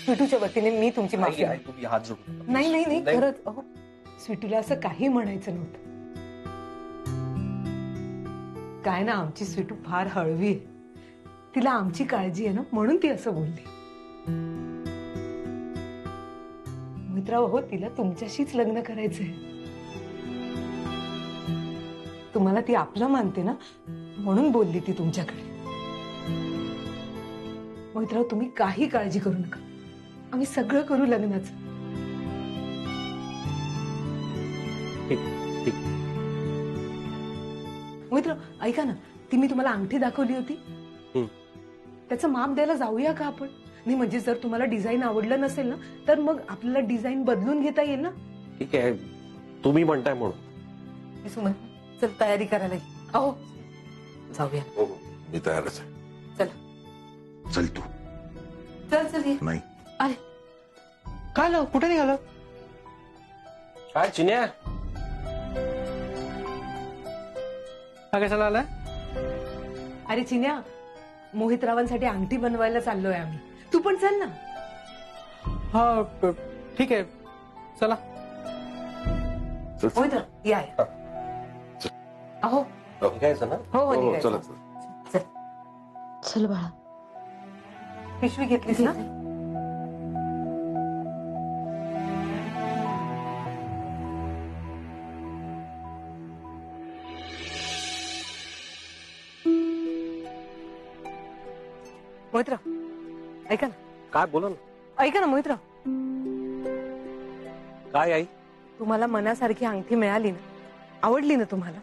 स्वीटूच्या वतीने मी तुमची माफी आई, तुम्ही हात जोडू नका. नाही नाही नाही खरंच अहो स्वीटूला असं काही म्हणायचं नव्हतं. काय ना आमची स्वीटू फार हळवी आहे. तिला आमची काळजी आहे ना म्हणून ती असं बोलली. मित्रांनो हो तिला तुमच्याशीच लग्न करायचंय. तुम्हाला ती आपलं मानते ना म्हणून बोलली ती तुमच्याकडे. मित्रांनो तुम्ही काही काळजी करू नका. आम्ही सगळं करू लग्नाचं. मित्र ऐका ना ती मी तुम्हाला अंगठी दाखवली होती त्याचं माप द्यायला जाऊया का आपण. नाही म्हणजे जर तुम्हाला डिझाईन आवडलं नसेल ना तर मग आपल्याला डिझाईन बदलून घेता येईल ना. ठीक आहे तुम्ही म्हणताय म्हणून. सुमन चल तयारी करायला ये. अहो जाऊया. मी तयारच आहे. चला चल तू. चल चल ये. नाही अरे काय आलं कुठे निघालं. काय चिन्या हा कशाला आलाय. अरे चिन्या मोहितरावांसाठी अंगठी बनवायला चाललोय आम्ही. तू पण चल ना. हा ठीक आहे चला. चल मोहितराव या या. अहो निघायचं ना. हो हो निघायचं. चला चल. चल चल बाळा. पिशवी घेतलीस ना. मोहितराव ऐका ना. काय बोला ना. ऐका ना मोहितराव काय आई. तुम्हाला मनासारखी अंगठी मिळाली ना. आवडली ना तुम्हाला.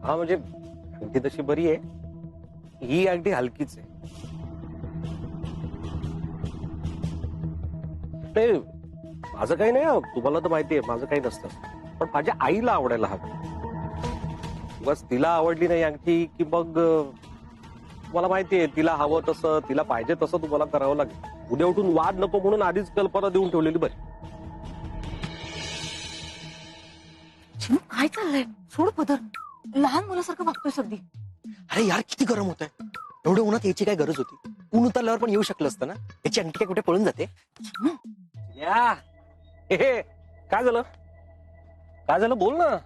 हा म्हणजे अंगठी तशी बरी आहे. ही अगदी हलकीच आहे. नाही माझं काही नाही. तुम्हाला तर माहिती आहे माझं काही नसतं. पण माझ्या आईला आवडायला हवं. बस तिला आवडली नाही अंगठी की मग मला माहितीये तिला हवं तसं तिला पाहिजे तसं तुम्हाला करावं लागेल. उद्या उठून वाद नको म्हणून आधीच कल्पना देऊन ठेवलेली बरी. चिमू काय चाललंय. सोड पदर. लहान मुलासारखं वागतोय अगदी. अरे यार किती गरम होत आहे. एवढं उन्हात याची काय गरज होती. ऊन उतरल्यावर पण येऊ शकलं असतं ना. याची अंगठी काय कुठे पळून जाते. या हे काय झालं. काय झालं बोल ना.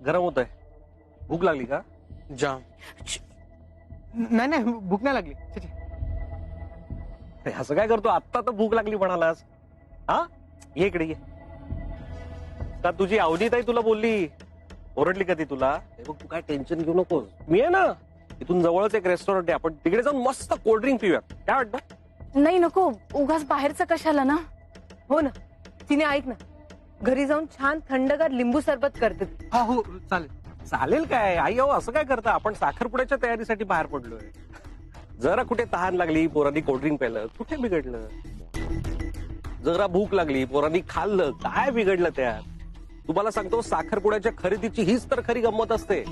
गरम होत आहे. भूक लागली का. जाम. नाही नाही भूक नाही लागली. अरे, असं काय करतो. आत्ता तर भूक लागली म्हणालास. हा ये इकडे ये. का तुझी अवनीताई तुला बोलली ओरडली का ती तुला. हे बघ तू काय टेन्शन घेऊ नकोस. मी आहे ना इथून जवळच एक रेस्टॉरंट आहे. आपण तिकडे जाऊन मस्त कोल्ड्रिंक पिऊया. काय वाटतं. नाही नको उगाच बाहेरचं कशाला ना. हो ना तिने ऐक ना घरी जाऊन छान थंडगार लिंबू सरबत करते. हा हो चालेल. चालेल काय आई अहो असं काय करता. आपण साखरपुड्याच्या तयारीसाठी बाहेर पडलोय. जरा कुठे तहान लागली पोरांनी कोल्ड्रिंक प्यायलं कुठे बिघडलं. जरा भूक लागली पोरांनी खाल्लं काय बिघडलं त्यात. तुम्हाला सांगतो साखरपुड्याच्या खरेदीची हीच तर खरी गंमत असते.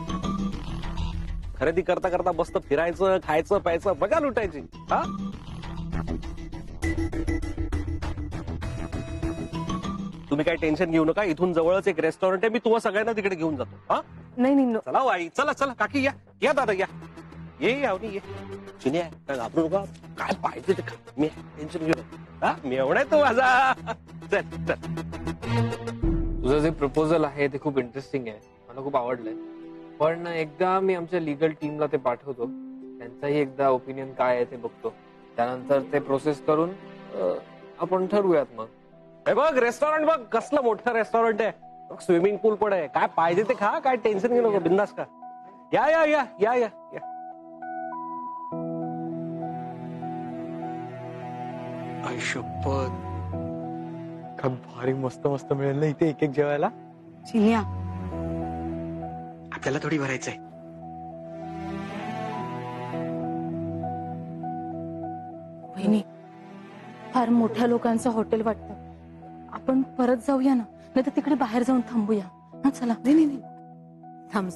खरेदी करता करता मस्त फिरायचं खायचं प्यायचं मजा लुटायची. हा तुम्ही काय टेन्शन घेऊ नका. इथून जवळच एक रेस्टॉरंट आहे. मी तुम्हाला सगळ्यांना तिकडे घेऊन जातो. हा नाही नाही चला हो आई. चला चला काकी या या दादा या. ये अवनी ये. चिन्या काय घाबरू नका. काय पाहिजे ते खा. मी टेन्शन घेऊ नका. मी एवढा आहे तो माझा. चल चल. तुझं जे प्रपोजल आहे ते खूप इंटरेस्टिंग आहे. मला खूप आवडलंय. पण एकदा मी आमच्या लिगल टीमला ते पाठवतो. त्यांचाही एकदा ओपिनियन काय आहे ते बघतो. त्यानंतर ते प्रोसेस करून आपण ठरवूयात मग. हे बघ रेस्टॉरंट बघ कसलं मोठं रेस्टॉरंट आहे. स्विमिंग पूल पण आहे. काय पाहिजे ते खा. काय टेन्शन घेऊ नको. बिंदास का. या या या या या या. आई शपथ. काय भारी मस्त मस्त मिळेल ना इथे एक एक जेवायला. चिन्या आपल्याला थोडी भरायचंय. बहिणी फार मोठ्या लोकांचं हॉटेल वाटतं. आपण परत जाऊया ना. नाही तर तिकडे बाहेर जाऊन थांबूया. हा चला. नाही नाही थांब.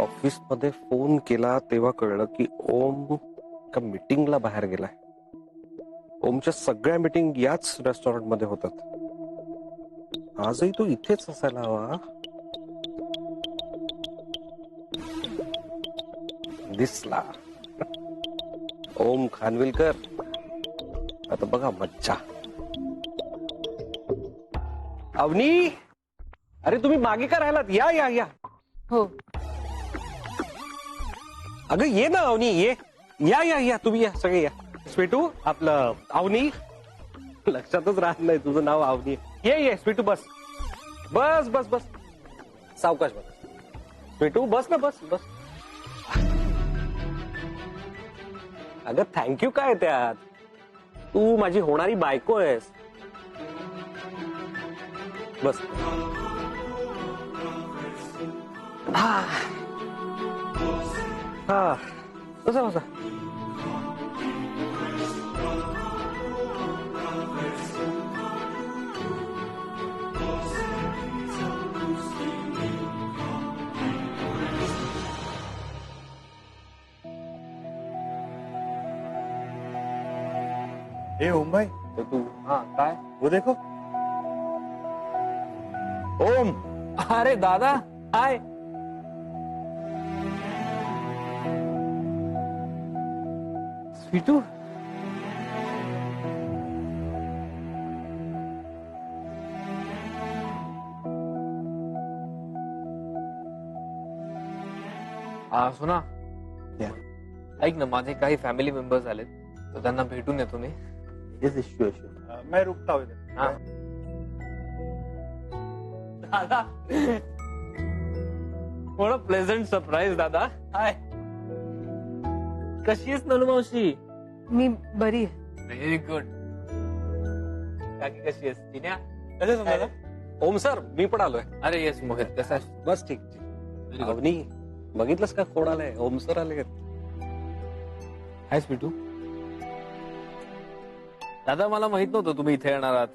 ऑफिस मध्ये फोन केला तेव्हा कळलं की ओम एका मीटिंगला बाहेर गेलाय. ओमच्या सगळ्या मीटिंग याच रेस्टॉरंट मध्ये होतात. आजही तो इथेच असायला हवा. दिसला. ओम खानविलकर, आता बघा मज्जा. अवनी, अरे तुम्ही मागे का राहिलात? या या या. हो. अगं ये ना अवनी, ये. या या या, तुम्ही या, सगळे या. स्वीटू, आपलं अवनी, लक्षातच राहत नाही तुझं नाव अवनी. ये ये स्वीटू, बस बस बस बस, सावकाश बस. स्वीटू बस ना, बस बस. अगं थँक्यू काय त्यात, तू माझी होणारी बायको आहेस. बस. हा हा, बसा बसा. ए ओम भाई, तर तू, हा काय? वो देखो. ओम, अरे दादा, हाय. स्वीटू, सुना, Yeah. ऐक ना, माझे काही फॅमिली मेंबर्स आलेत, तर त्यांना भेटून येतो मी. मैं रुकता हूँ इधर. हा. दादा, what a pleasant surprise, दादा. हाय. कशी आहेस नलू मावशी? मी बरी आहे. Very good. काकी कशी आहेस? चिन्या? कसं समजा? ओम सर, मी पण आलोय. अरे येस मोहित, कसा आहेस? बस ठीक ठीक. अवनी, बघितलंस का कोण आलंय? ओम सर आले. हाय स्वीटू. दादा, मला माहित नव्हतं तुम्ही इथे येणार आहात.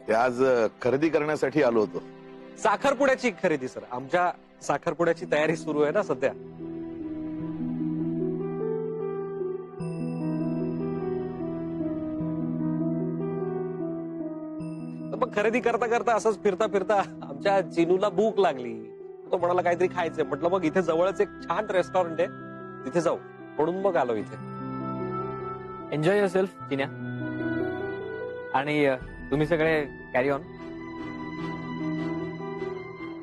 ते आज खरेदी करण्यासाठी आलो होतो. साखरपुड्याची खरेदी सर, आमच्या साखरपुड्याची तयारी सुरू आहे ना सध्या. तर मग खरेदी करता करता असंच फिरता फिरता आमच्या चिनूला भूक लागली. तो म्हणाला काहीतरी खायचंय. म्हटलं मग इथे जवळच एक छान रेस्टॉरंट आहे, तिथे जाऊ, म्हणून मग आलो इथे. Enjoy yourself, Chinya. आणि तुम्ही सगळे कॅरी ऑन.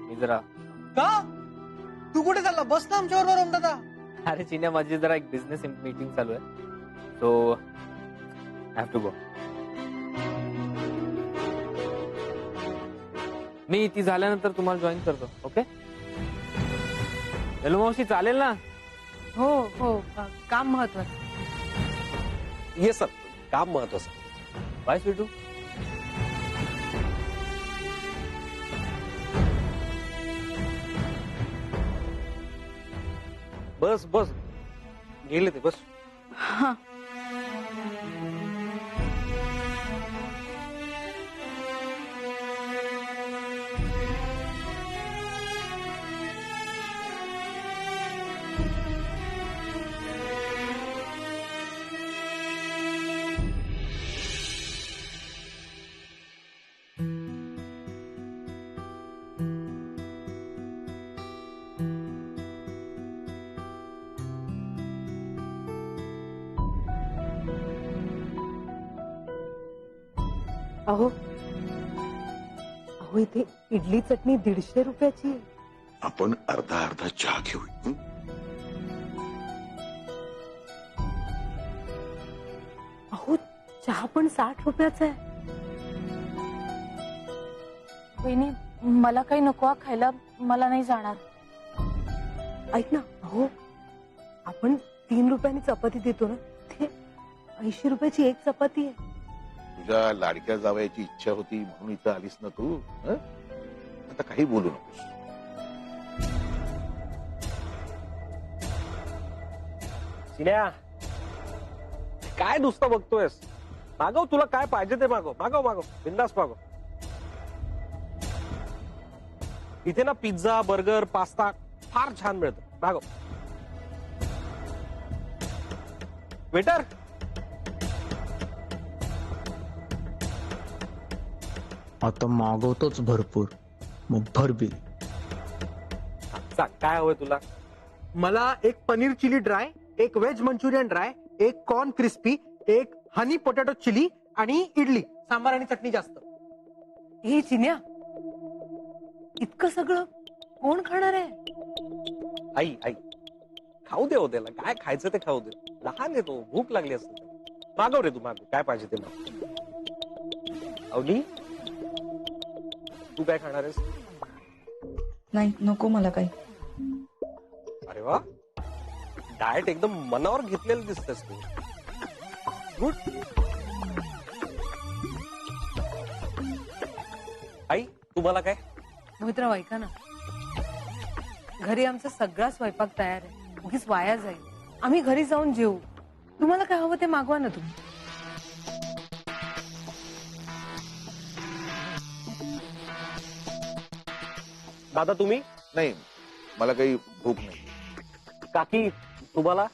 मी जरा, का तू कुठे चालला? बस ना आमच्याबरोबर ओम दादा. अरे चिन्या, माझी जरा एक बिझनेस मीटिंग चालू आहे, so I have to go. मी ती झाल्यानंतर तुम्हाला जॉईन करतो. ओके? हॅलो मावशी, चालेल ना? हो हो, काम महत्वाचं. ये सर, काम महत्वाचं. बाय स्वीटू. बस बस, गेले ते, बस. हा. अहो अहो, इथे इडली चटणी 150 रुपयाची आहे. आपण अर्धा अर्धा चहा घेऊ. हं? अहो, चहा पण 60 रुपयाचा आहे. वहिनी, मला काही नको हा खायला, मला नाही जाणार. ऐक ना, अहो आपण 3 रुपयांनी चपाती देतो ना, ते 80 रुपयाची एक चपाती आहे. तुझ्या लाडक्या जावयाची इच्छा होती म्हणून इथं आलीस ना तू. हं? आता काही बोलू नकोस. चिन्या, काय नुसतं बघतोयस? मागव, तुला काय पाहिजे ते मागव. मागव मागव, बिंदास मागव. इथे ना पिझ्झा, बर्गर, पास्ता फार छान मिळतं. मागव. वेटर, आता मागवतोच भरपूर, मग भरबिल. सांग काय हवंय तुला? मला एक पनीर चिली ड्राय एक व्हेज मंचुरियन ड्राय, एक कॉर्न क्रिस्पी, एक हनी पोटॅटो चिली आणि इडली, सांबार आणि चटणी जास्त. हे चिन्या, इतकं सगळं कोण खाणार आहे? आई आई खाऊ दे हो त्याला, काय खायचं ते खाऊ दे. लहान आहे तो, भूक लागली असेल त्याला. मागव रे तू, मागव काय पाहिजे ते मागव. अवनी, तू काय खाणार आहेस? नाही नको मला काही. अरे वा, डाएट एकदम मनावर घेतलेलं दिसतेस तू. गुड. आई तुम्हाला काय? मोहितराव ऐका ना, घरी आमचा सगळा स्वयंपाक तयार आहे, उगीच वाया जाईल. आम्ही घरी जाऊन जेवू. तुम्हाला काय हवं ते मागवा ना तुम्ही. दादा तुम्ही? नाही, मला काही भूक नाही. काकी तुम्हाला?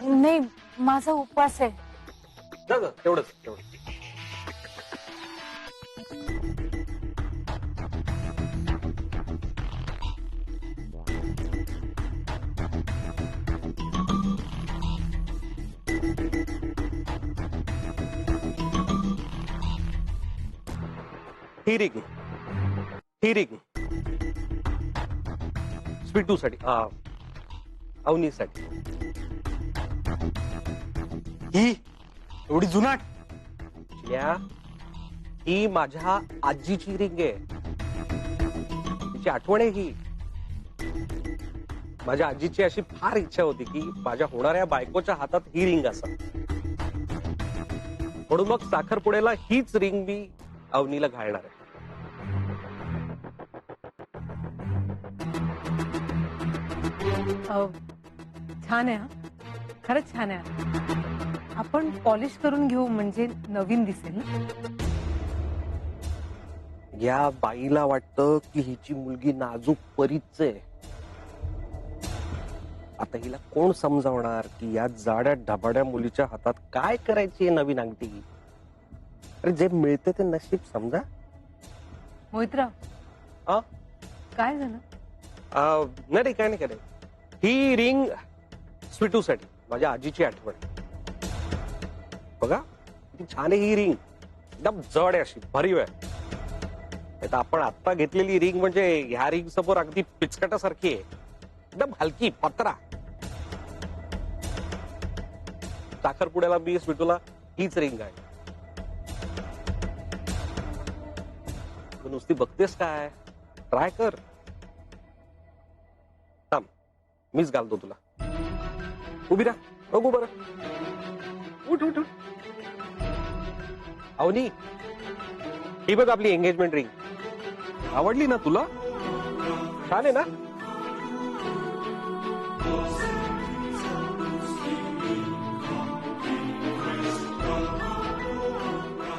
नाही, माझा उपवास आहे. जा जा, तेवढंच तेवढं. हिरिंग हिरिंग स्वीटू साठी, अवनीसाठी. ही एवढी जुनाट? चिन्या, ही माझ्या आजीची रिंग आहे. तिची आठवण आहे ही. माझ्या आजीची अशी फार इच्छा होती की माझ्या होणाऱ्या बायकोच्या हातात ही रिंग असा. म्हणून मग साखरपुड्याला हीच रिंग मी अवनीला घालणार आहे. छान आहे हा, खरंच छान आहे. आपण पॉलिश करून घेऊ म्हणजे नवीन दिसेल ना. या बाईला वाटतं की हिची मुलगी नाजूक परीच आहे. आता हिला कोण समजावणार की या जाड्या ढबाड्या मुलीच्या हातात काय करायची आहे नवीन अंगठी. अरे जे मिळते ते नशीब समजा. मोहितराव, हा? काय झालं? नाही काय नाही काय नाही. ही रिंग स्वीटू साठी, माझ्या आजीची आठवण. बघा किती छान आहे ही रिंग. एकदम जड आहे, अशी भरीव आहे. आता आपण आता घेतलेली रिंग म्हणजे ह्या रिंग समोर अगदी पिचकटासारखी आहे. एकदम हलकी पत्रा. साखरपुड्याला मी स्वीटूला हीच रिंग आहे. तू नुसती बघतेस काय? ट्राय कर. थांब, मीच घालतो तुला. उभी राहा, बघू बरं. उठ उठ उठ. अवनी, ही बघ आपली एंगेजमेंट रिंग. आवडली ना तुला? छान आहे ना?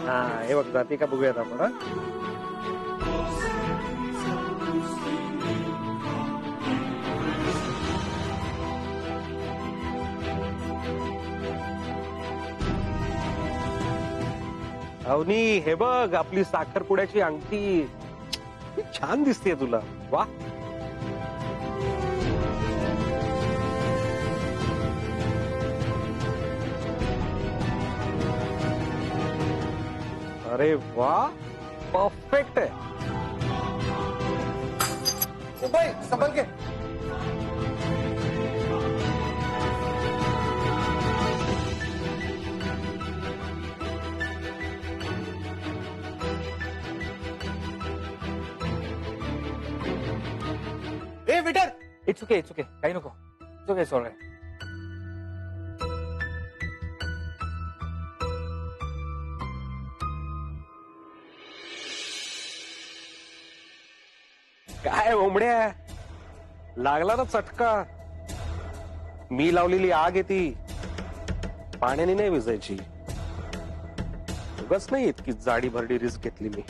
हा, हे बघ जाते का बघूयात आपण. हा? अवनी, हे बघ आपली साखरपुड्याची अंगठी. किती छान दिसतेय तुला. वा. अरे वा, परफेक्ट आहे. संभल के. ए वेटर, इट्स ओके काही नको. It's okay, sorry. काय ओंबड्या, लागला ना चटका. मी लावलेली आग आहे ती, पाण्याने नाही विजायची. उगाच नाही इतकी जाडी भरडी रिस्क घेतली मी.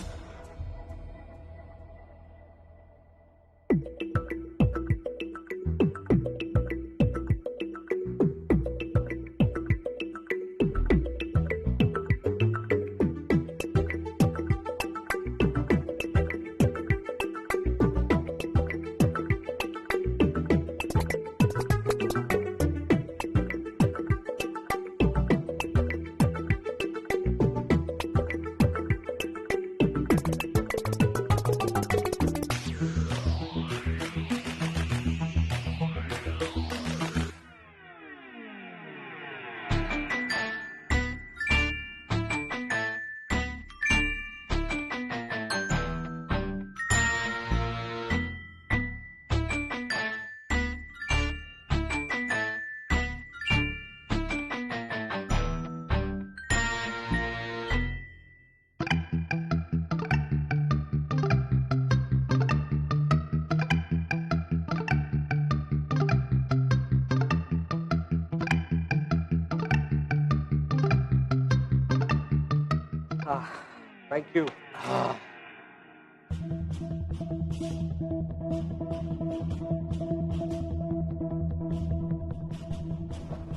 थँक्यू.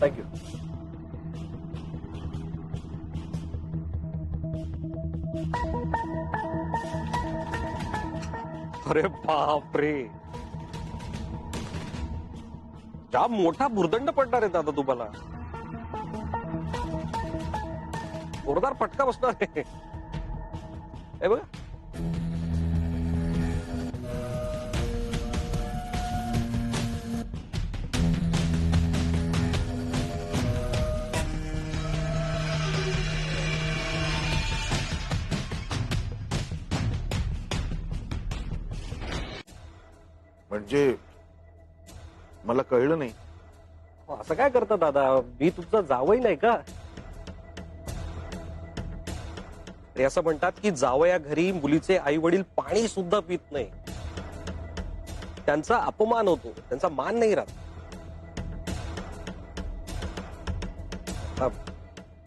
थँक्यू. अरे बापरे, जाम मोठा भुर्दंड पडणार आहे दादा तुम्हाला. जोरदार फटका बसणार आहे. हे बघा. म्हणजे मला कळलं नाही. असं काय करता दादा, मी तुमचा जावई नाही का? ते असं म्हणतात की जावया घरी मुलीचे आई वडील पाणी सुद्धा पित नाही, त्यांचा अपमान होतो, त्यांचा मान नाही राहत. हा,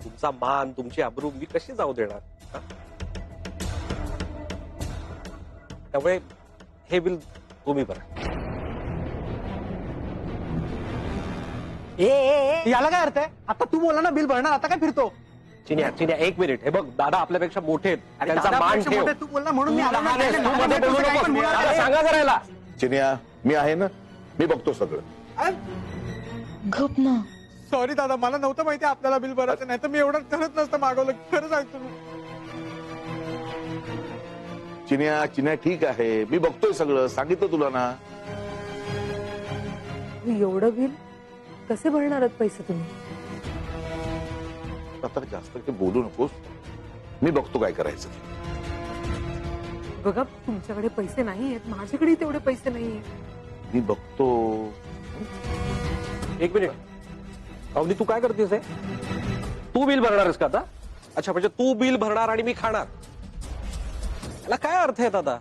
तुमचा मान तुमची अब्रू मी कशी जाऊ देणार? हा? त्यामुळे हे बिल तुम्ही भरा. याला काय अर्थ आहे? आता तू बोला ना बिल भरणार, आता काय फिरतो? चिन्या चिन्या एक मिनिट. हे बघ दादा आपल्यापेक्षा मोठे आहेत, त्यांचा मान ठेव. तू बोल ना म्हणून मी तू आलो ना. लहान आहेस, तू मध्ये बोलू नकोस. दादा सांगा करायला. चिन्या, मी आहे ना, मी बघतो सगळं. गप ना. सॉरी दादा, मला नव्हतं माहिती आपल्याला बिल भरायचं, नाही तर मी एवढं करत नसतं मागवलं. खरं सांगतो मी. चिन्या चिन्या ठीक आहे, मी बघतोय सगळं, सांगितलं तुला ना. एवढं बिल कसे भरणार आहात पैसे तुम्ही? आता जास्त काही बोलू नकोस, मी बघतो काय करायचं. बघा, तुमच्याकडे पैसे नाही आहेत, माझ्याकडे तेवढे पैसे नाही आहेत. मी बघतो. एक मिनिट. अवनी तू काय करतेस? तू बिल भरणार आहेस का आता? अच्छा, म्हणजे तू बिल भरणार आणि मी खाणार, याला काय अर्थ आहे दादा?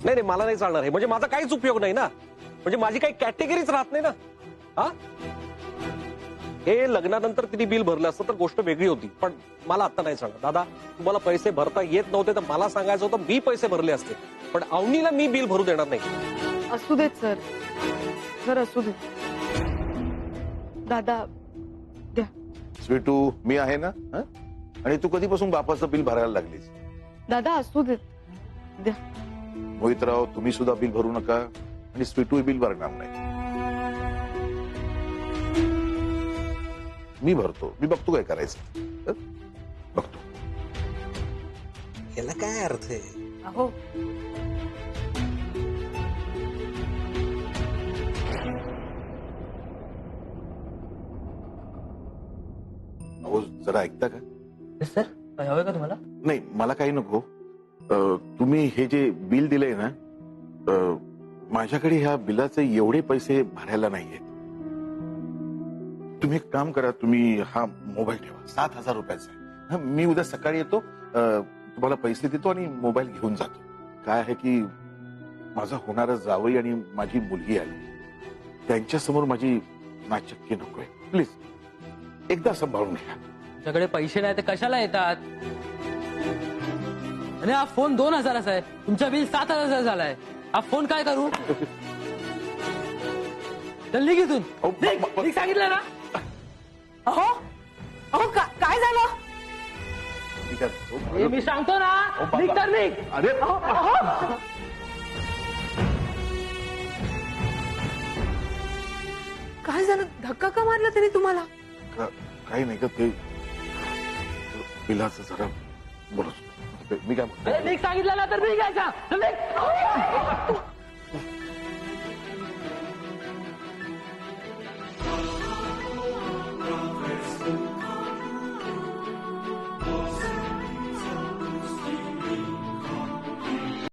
नाही नाही, मला नाही चालणार हे. म्हणजे माझा काहीच उपयोग नाही ना, म्हणजे माझी काही कॅटेगरीच राहत नाही ना. हा, हे लग्नानंतर तिने बिल भरलं असतं तर गोष्ट वेगळी होती, पण मला आता नाही चालणार. दादा तुम्हाला पैसे भरता येत नव्हते तर मला सांगायचं होतं, मी पैसे भरले असते, पण अवनीला मी बिल भरू देणार नाही. असू देत सर, सर असू देत. दादा द्या. स्वीटू, मी आहे ना. हं? आणि तू कधीपासून बापाचं बिल भरायला लागलीस? दादा असू देत, द्या. मोहितराव, तुम्ही सुद्धा बिल भरू नका आणि स्वीटू बिल भरणार नाही. मी भरतो, मी बघतो काय करायचं. हं? बघतो. याला काय अर्थ आहे? अहो, अहो जरा ऐकता का? सर हवंय का तुम्हाला? नाही, मला काही नको. तुम्ही हे जे बिल दिलंय ना, माझ्याकडे ह्या बिलाचे एवढे पैसे भरायला नाहीये. तुम्ही एक काम करा, तुम्ही हा मोबाईल ठेवा, 7,000 रुपयाचा आहे. हं, मी उद्या सकाळी येतो, तुम्हाला पैसे देतो आणि मोबाईल घेऊन जातो. काय आहे की माझा होणारा जावई आणि माझी मुलगी आली, त्यांच्यासमोर माझी नाचक्की नकोय. प्लीज एकदा सांभाळून घ्या. तुमच्याकडे पैसे नाही तर कशाला येतात? आणि हा फोन 2,000चा आहे, तुमचा बिल 7,000 झालाय. हा फोन काय करू? चल निघ इथून. निघ सांगितलं ना. अहो, अहो, काय झालं? ठीक आहे. हे मी सांगतो ना, निघ तर निघ. अरे काय झालं? धक्का का मारला त्याने तुम्हाला? काही नाही का, ते बिलाचं जरा बोलत. मी काय म्हणतो, निघ सांगितलं ना तर निघायचा. चल निघ.